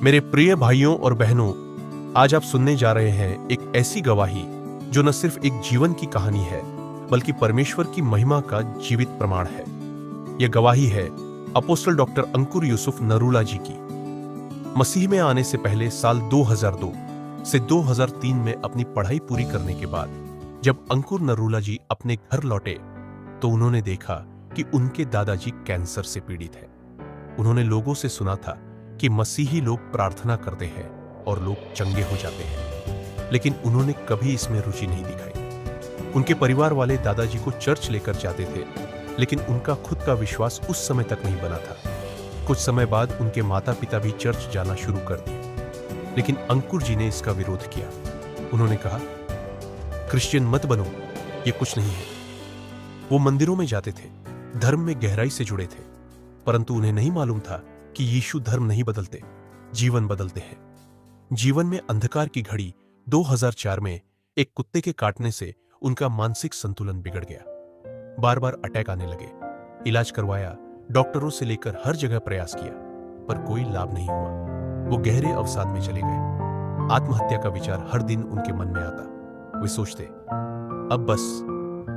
मेरे प्रिय भाइयों और बहनों, आज आप सुनने जा रहे हैं एक ऐसी गवाही जो न सिर्फ एक जीवन की कहानी है, बल्कि परमेश्वर की महिमा का जीवित प्रमाण है। यह गवाही है अपोस्टल डॉक्टर अंकुर यूसुफ नरूला जी की। मसीह में आने से पहले साल 2002 से 2003 में अपनी पढ़ाई पूरी करने के बाद जब अंकुर नरूला जी अपने घर लौटे तो उन्होंने देखा कि उनके दादाजी कैंसर से पीड़ित हैं। उन्होंने लोगों से सुना था कि मसीही लोग प्रार्थना करते हैं और लोग चंगे हो जाते हैं, लेकिन उन्होंने कभी इसमें रुचि नहीं दिखाई। उनके परिवार वाले दादाजी को चर्च लेकर जाते थे, लेकिन उनका खुद का विश्वास उस समय तक नहीं बना था। कुछ समय बाद उनके माता पिता भी चर्च जाना शुरू कर दिए, लेकिन अंकुर जी ने इसका विरोध किया। उन्होंने कहा, क्रिश्चियन मत बनो, ये कुछ नहीं है। वो मंदिरों में जाते थे, धर्म में गहराई से जुड़े थे, परंतु उन्हें नहीं मालूम था कि यीशु धर्म नहीं बदलते, जीवन बदलते हैं। जीवन में अंधकार की घड़ी 2004 में एक कुत्ते के काटने से उनका मानसिक संतुलन बिगड़ गया। बार बार अटैक आने लगे। इलाज करवाया, डॉक्टरों से लेकर हर जगह प्रयास किया, पर कोई लाभ नहीं हुआ। वो गहरे अवसाद में चले गए। आत्महत्या का विचार हर दिन उनके मन में आता। वे सोचते, अब बस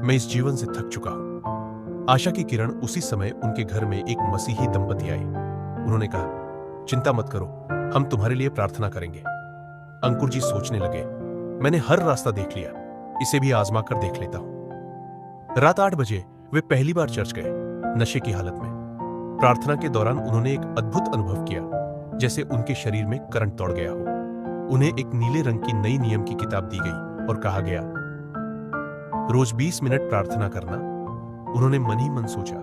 मैं इस जीवन से थक चुका हूं। आशा की किरण उसी समय उनके घर में एक मसीही दंपति आए। उन्होंने कहा, चिंता मत करो, हम तुम्हारे लिए प्रार्थना करेंगे। अंकुर जी सोचने लगे, मैंने हर रास्ता देख लिया, इसे भी आजमा कर देख लेता हूं। रात 8 बजे वे पहली बार चर्च गए, नशे की हालत में। प्रार्थना के दौरान उन्होंने एक अद्भुत अनुभव किया, जैसे उनके शरीर में करंट दौड़ गया हो। उन्हें एक नीले रंग की नई नियम की किताब दी गई और कहा गया, रोज 20 मिनट प्रार्थना करना। उन्होंने मन ही मन सोचा,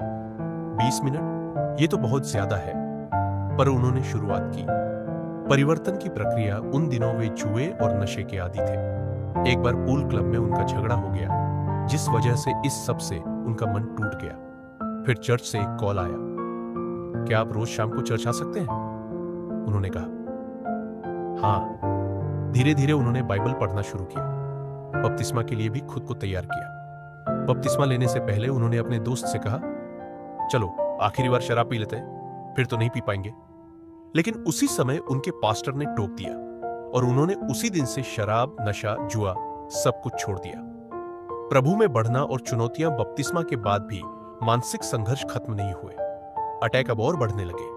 20 मिनट, ये तो बहुत ज्यादा है, पर उन्होंने शुरुआत की। परिवर्तन की प्रक्रिया उन दिनों वे जुए और नशे के आदी थे। एक बार पूल क्लब में उनका झगड़ा हो गया, जिस वजह से इस सब से उनका मन टूट गया। फिर चर्च से एक कॉल आया, क्या आप रोज शाम को चर्च आ सकते हैं? उन्होंने कहा, हाँ। धीरे धीरे उन्होंने बाइबल पढ़ना शुरू किया, बपतिस्मा के लिए भी खुद को तैयार किया। बपतिस्मा लेने से पहले उन्होंने अपने दोस्त से कहा, चलो आखिरी बार शराब पी लेते हैं, फिर तो नहीं पी पाएंगे। लेकिन उसी समय उनके पास्टर ने टोक दिया और उन्होंने उसी दिन से शराब, नशा, जुआ सब कुछ छोड़ दिया। प्रभु में बढ़ना और चुनौतियां बपतिस्मा के बाद भी मानसिक संघर्ष खत्म नहीं हुए। अटैक अब और बढ़ने लगे,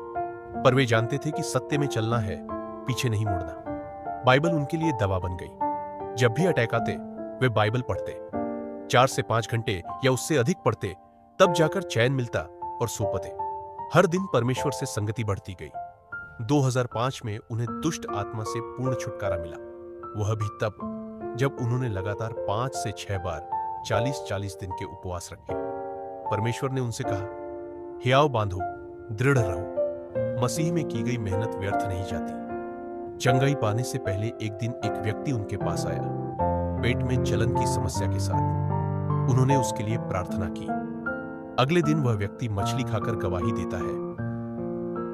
पर वे जानते थे कि सत्य में चलना है, पीछे नहीं मुड़ना। बाइबल उनके लिए दवा बन गई। जब भी अटैक आते, वे बाइबल पढ़ते, 4 से 5 घंटे या उससे अधिक पढ़ते, तब जाकर चैन मिलता और सो पाते। हर दिन परमेश्वर से संगति बढ़ती गई। 2005 में उन्हें दुष्ट आत्मा से पूर्ण छुटकारा मिला। वह भी तब जब उन्होंने लगातार 5 से 6 बार 40-40 दिन के उपवास रखे। परमेश्वर ने उनसे कहा, हियाव बांधो, दृढ़ रहो, मसीह में की गई मेहनत व्यर्थ नहीं जाती। चंगाई पाने से पहले एक दिन एक व्यक्ति उनके पास आया, पेट में जलन की समस्या के साथ। उन्होंने उसके लिए प्रार्थना की। अगले दिन वह व्यक्ति मछली खाकर गवाही देता है,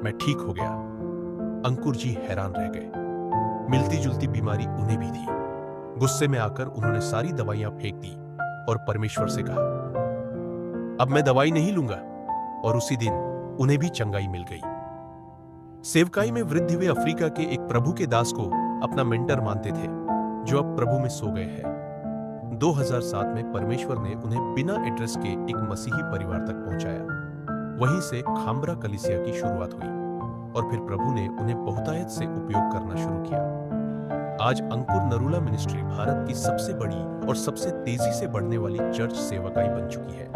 मैं ठीक हो गया। अंकुर जी हैरान रह गए। मिलती जुलती बीमारी उन्हें भी थी। गुस्से में आकर उन्होंने सारी दवाइयां फेंक दी और परमेश्वर से कहा, अब मैं दवाई नहीं लूंगा। और उसी दिन उन्हें भी चंगाई मिल गई। सेवकाई में वृद्धि हुए अफ्रीका के एक प्रभु के दास को अपना मेंटर मानते थे, जो अब प्रभु में सो गए हैं। 2007 में परमेश्वर ने उन्हें बिना एड्रेस के एक मसीही परिवार तक पहुंचाया। वहीं से खाम्बरा कलीसिया की शुरुआत हुई और फिर प्रभु ने उन्हें बहुतायत से उपयोग करना शुरू किया। आज अंकुर नरूला मिनिस्ट्री भारत की सबसे बड़ी और सबसे तेजी से बढ़ने वाली चर्च सेवकाई बन चुकी है।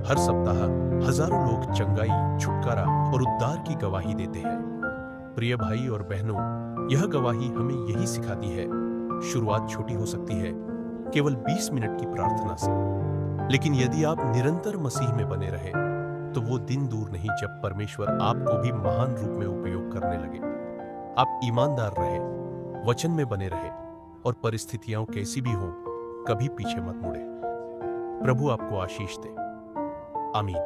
हर सप्ताह हजारों लोग चंगाई, छुटकारा और उद्धार की गवाही देते हैं। प्रिय भाई और बहनों, यह गवाही हमें यही सिखाती है, शुरुआत छोटी हो सकती है, केवल 20 मिनट की प्रार्थना से, लेकिन यदि आप निरंतर मसीह में बने रहे तो वो दिन दूर नहीं जब परमेश्वर आपको भी महान रूप में उपयोग करने लगे। आप ईमानदार रहे, वचन में बने रहे और परिस्थितियां कैसी भी हों, कभी पीछे मत मुड़े। प्रभु आपको आशीष दे। आमीन।